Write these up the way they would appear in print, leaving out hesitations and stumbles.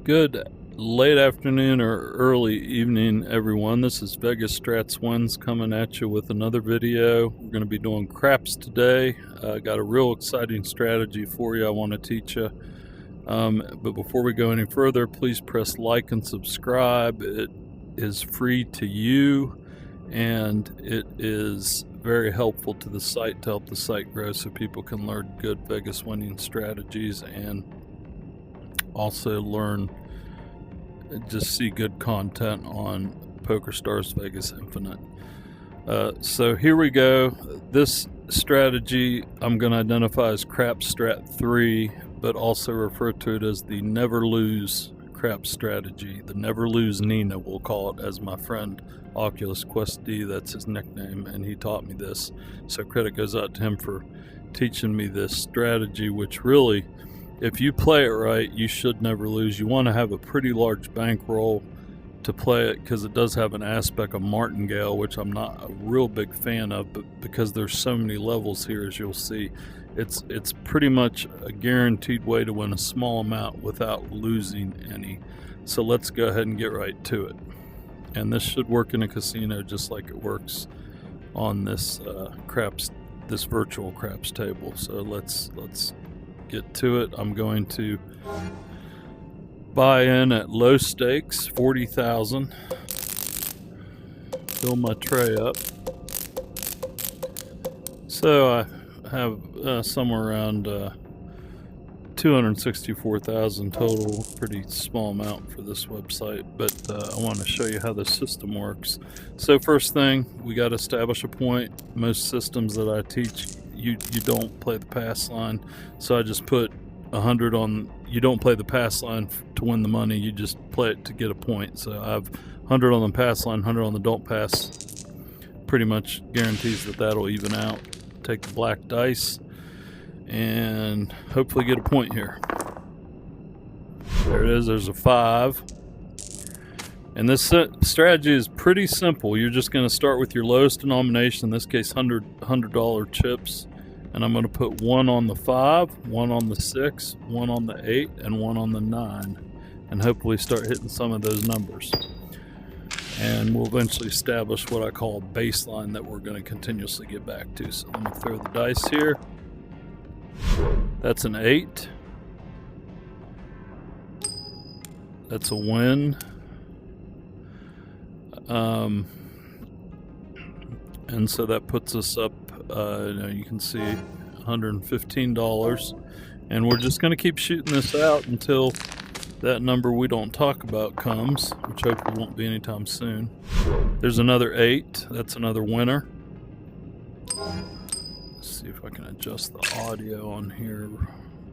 Good late afternoon or early evening, everyone. This is Vegas Strats Wins coming at you with another video. We're going to be doing craps today. Got a real exciting strategy for you I want to teach you. But before we go any further, please press like and subscribe. It is free to you, and it is very helpful to the site to help the site grow so people can learn good Vegas winning strategies and also just see good content on PokerStars Vegas Infinite. So here we go. This strategy I'm going to identify as CRAPS Strat 3, but also refer to it as the never lose CRAPS strategy. The never lose Nina, we'll call it, as my friend Oculus Quest D, that's his nickname, and he taught me this. So credit goes out to him for teaching me this strategy, which really, if you play it right, you should never lose. You want to have a pretty large bankroll to play it because it does have an aspect of martingale, which I'm not a real big fan of, but because there's so many levels here, as you'll see, it's pretty much a guaranteed way to win a small amount without losing any. So let's go ahead and get right to it. And this should work in a casino just like it works on this craps, this virtual craps table. So let's get to it. I'm going to buy in at low stakes, 40,000. Fill my tray up. So I have somewhere around 264,000 total. Pretty small amount for this website, but I want to show you how the system works. So first thing, we got to establish a point. Most systems that I teach, you don't play the pass line, so I just put 100 on. You don't play the pass line to win the money, you just play it to get a point. So I have 100 on the pass line, 100 on the don't pass. Pretty much guarantees that that'll even out. Take the black dice and hopefully get a point here. There it is. There's a 5. And this strategy is pretty simple. You're just going to start with your lowest denomination, in this case $100 chips, and I'm going to put 1 on the 5, 1 on the 6, 1 on the 8, and 1 on the 9, and hopefully start hitting some of those numbers. And we'll eventually establish what I call a baseline that we're going to continuously get back to. So let me throw the dice here. That's an 8. That's a win. And so that puts us up, you can see $115, and we're just going to keep shooting this out until that number we don't talk about comes, which hopefully won't be anytime soon. There's another 8. That's another winner. Let's see if I can adjust the audio on here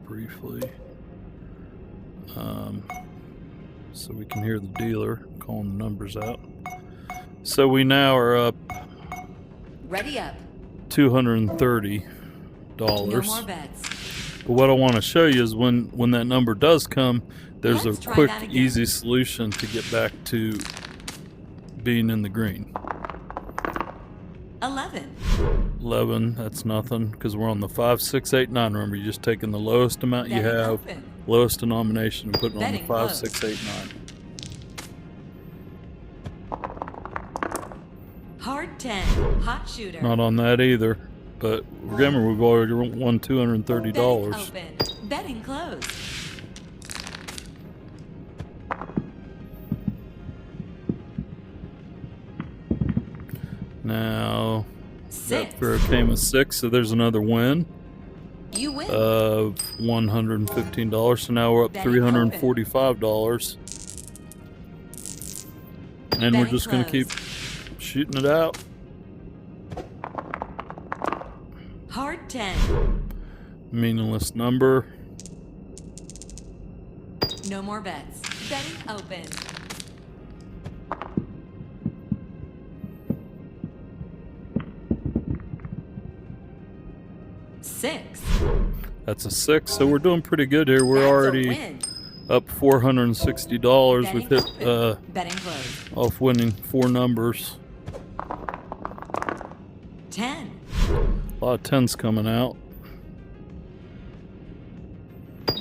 briefly, so we can hear the dealer calling the numbers out. So we now are up. Ready up. $230. No more bets. But what I want to show you is when that number does come, there's Let's a try quick, that again. easy solution to get back to being in the green. 11. 11, that's nothing because we're on the 5, 6, 8, 9. Remember, you're just taking the lowest amount you Betting have, open. lowest denomination, and putting it on the Betting 5, close. 6, 8, 9. Hard 10. Hot shooter. Not on that either. But remember, we've already won $230. Betting open. Betting closed. Now, 6. that throw came a 6, so there's another win You win. of $115. So now we're up Betting $345. And we're Betting just going to keep shooting it out. Hard 10. Meaningless number. No more bets. Betting open. Six. That's a 6, so we're doing pretty good here. We're That's a already win. up $460. Betting We've hit open. Betting closed. off winning 4 numbers. 10. A lot of 10s coming out.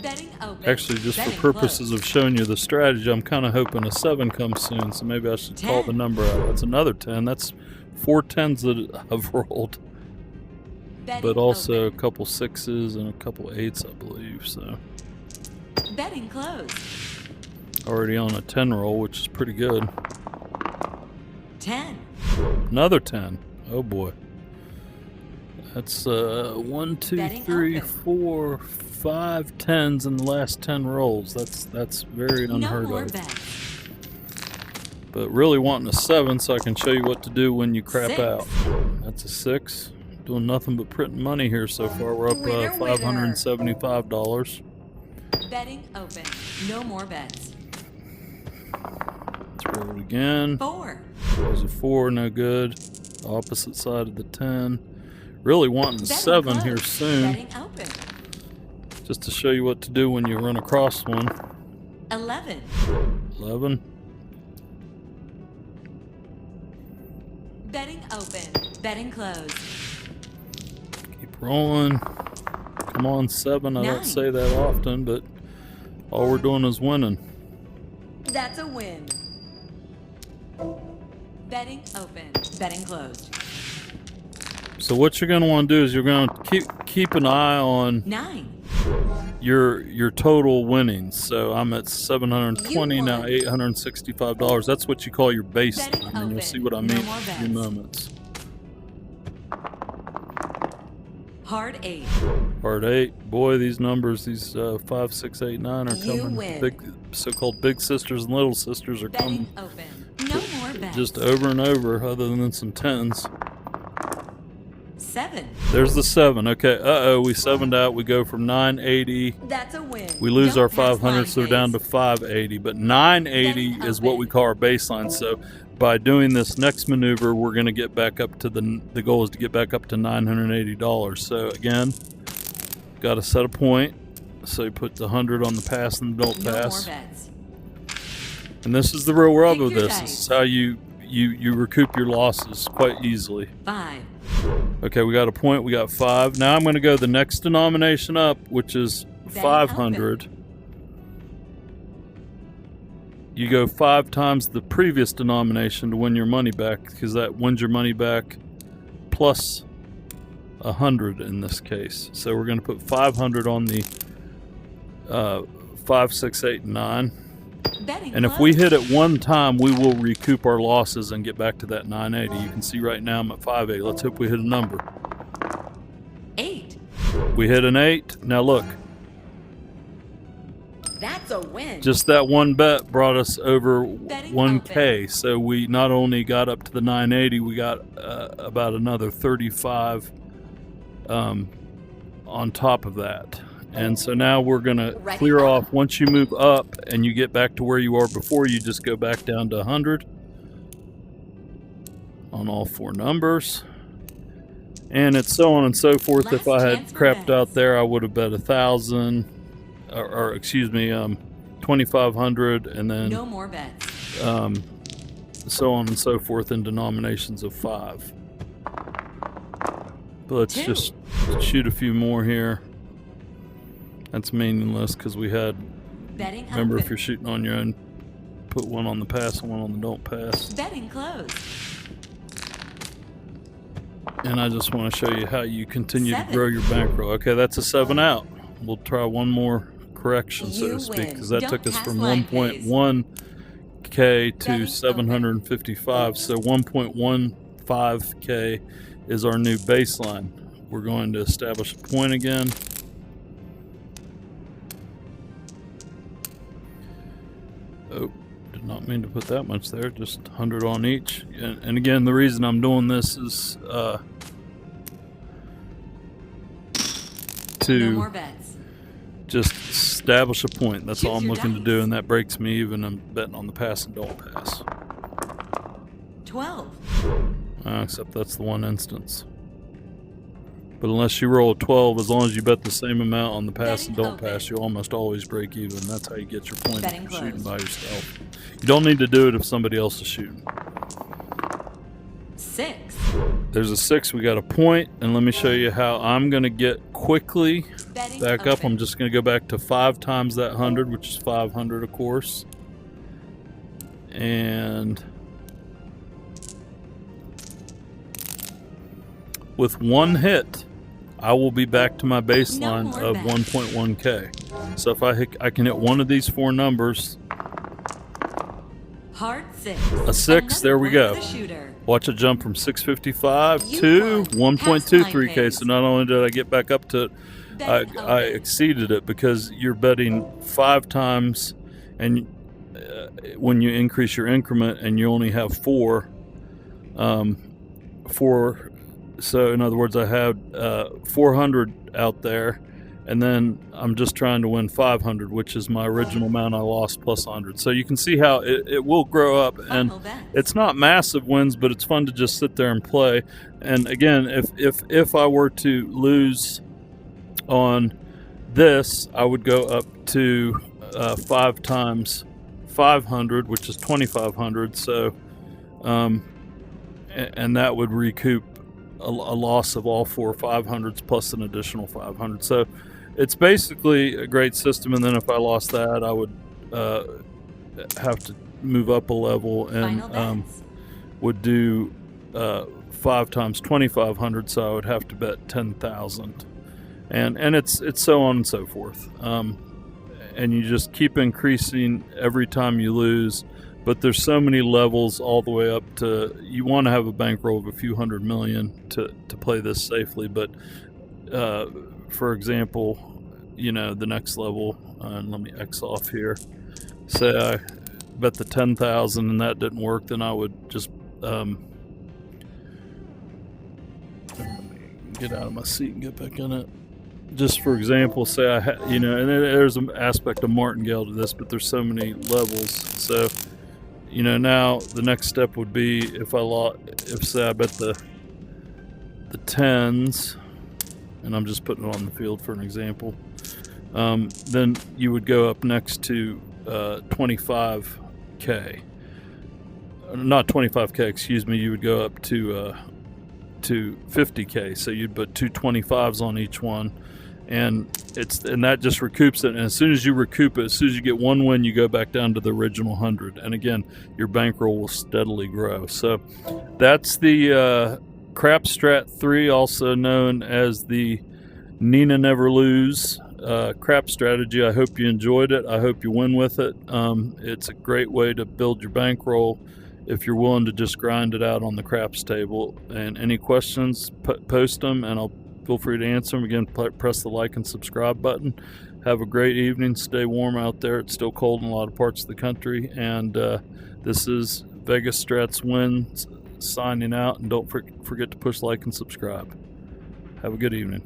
Betting open. Actually, just for Betting purposes closed. of showing you the strategy, I'm kind of hoping a 7 comes soon, so maybe I should call 10. the number out. That's another 10. That's 4 10s that I've rolled, Betting but also open. a couple 6s and a couple 8s, I believe. So Betting closed. already on a 10 roll, which is pretty good. 10. Another 10. Oh boy. That's 1, 2, Betting 3, open. 4, 5 10s in the last 10 rolls. That's very No unheard more of. bets. But really wanting a 7 so I can show you what to do when you crap 6. out. That's a 6. Doing nothing but printing money here so far. We're up Winner, $575. Betting open. No more bets. Let's roll it again. 4. There's a 4, no good. Opposite side of the 10. Really wanting a Betting 7 closed. here soon, Betting open. just to show you what to do when you run across one. 11. 11. Betting open. Betting closed. Keep rolling. Come on, 7. I don't 9. say that often, but all we're doing is winning. That's a win. Betting open. Betting closed. So what you're going to want to do is you're going to keep an eye on 9. your total winnings. So I'm at 720 You now, won. $865. That's what you call your Betting baseline, and you'll open. see what I No mean more in a few bets. moments. Hard 8. Part 8. Boy, these numbers, these 5, 6, 8, 9 are You coming. win. Big, so-called big sisters and little sisters are Betting coming open. No more bets. just over and over, other than some 10s. 7. There's the 7. Okay, we 7'd out. We go from 980. That's a win. We lose Don't our pass 500, so we're down to 9Ks. 580. But 980 Betting is what we open. call our baseline. So by doing this next maneuver, we're going to get back up to the goal is to get back up to $980. So again, got to set a point. So you put the 100 on the pass and the don't No more pass. bets. And this is the real rub Pick of your this. dice. This is how you recoup your losses quite easily. 5. Okay, we got a point. We got 5. Now I'm going to go the next denomination up, which is Betting 500. You go 5 times the previous denomination to win your money back, because that wins your money back plus 100 in this case. So we're going to put 500 on the 5, 6, 8, and 9. Betting And if we closed. hit it one time, we will recoup our losses and get back to that 980. You can see right now I'm at 580. Let's hope we hit a number. 8. We hit an 8. Now look, That's a win. just that one bet brought us over Betting 1K. So we not only got up to the 980, we got about another 35 on top of that. And so now we're going to Ready clear up. off. Once you move up and you get back to where you are before, you just go back down to 100 on all 4 numbers. And it's so on and so forth. Last If I had chance for crapped out bets. there, I would have bet 1,000, or excuse me, 2,500, and then No more bets. so on and so forth in denominations of 5. But let's 2. just shoot a few more here. That's meaningless because we had, Betting remember, open. if you're shooting on your own, put one on the pass and one on the don't pass. Betting closed. And I just want to show you how you continue 7. to grow your bankroll. Okay, that's a 7 out. We'll try one more correction, so You to speak, win. because that Don't took us pass from line plays. 1.1K to Betting 755. So 1.15K is our new baseline. We're going to establish a point again. Oh, did not mean to put that much there, just 100 on each. And again, the reason I'm doing this is No to more bets. just establish a point. That's all Choose I'm your looking to dice. do, and that breaks me even. I'm betting on the pass and don't pass. 12. Except that's the one instance. But unless you roll a 12, as long as you bet the same amount on the pass and Betting don't open. pass, you almost always break even. That's how you get your point if Betting you're shooting closed. by yourself. You don't need to do it if somebody else is shooting. 6. There's a 6, we got a point, and let me show you how I'm going to get quickly Betting back up. open. I'm just going to go back to 5 times that 100, which is 500, of course. And with one hit, I will be back to my baseline more of bets. 1.1k. So if I can hit one of these 4 numbers, Hard 6. a 6, there we Another go. one for the shooter. Watch it jump from 655 You to won. 1.23k. Past So not only did I get back up to it, Betting I open. exceeded it, because you're betting 5 times, and when you increase your increment, and you only have 4, so in other words, I had 400 out there, and then I'm just trying to win 500, which is my original amount I lost plus 100. So you can see how it will grow up, and Final bets. it's not massive wins, but it's fun to just sit there and play. And again, if I were to lose on this, I would go up to 5 times 500, which is 2,500. So, and that would recoup a loss of all 4 500s plus an additional 500. So it's basically a great system. And then if I lost that, I would have to move up a level, and Final bets. would do 5 times 2,500. So I would have to bet 10,000, and it's so on and so forth. And you just keep increasing every time you lose. But there's so many levels all the way up to, you want to have a bankroll of a few $100 million to play this safely. But for example, the next level, and let me X off here. Say I bet the 10,000 and that didn't work, then I would just get out of my seat and get back in it. Just for example, say and there's an aspect of martingale to this, but there's so many levels. So now the next step would be, if say I bet the 10s, and I'm just putting it on the field for an example, then you would go up next to 25k, not 25k, excuse me. You would go up to 50k. So you'd put 2 25s on each one, and that just recoups it. And as soon as you recoup it, as soon as you get one win, you go back down to the original 100, and again, your bankroll will steadily grow. So that's the CRAPS Strat 3, also known as the Nina Never Lose CRAPS strategy. I hope you enjoyed it. I hope you win with it. It's a great way to build your bankroll if you're willing to just grind it out on the CRAPS table. And any questions, post them, and I'll feel free to answer them. Again, press the like and subscribe button. Have a great evening. Stay warm out there. It's still cold in a lot of parts of the country. And this is Vegas Strats Wins signing out. And don't forget to push like and subscribe. Have a good evening.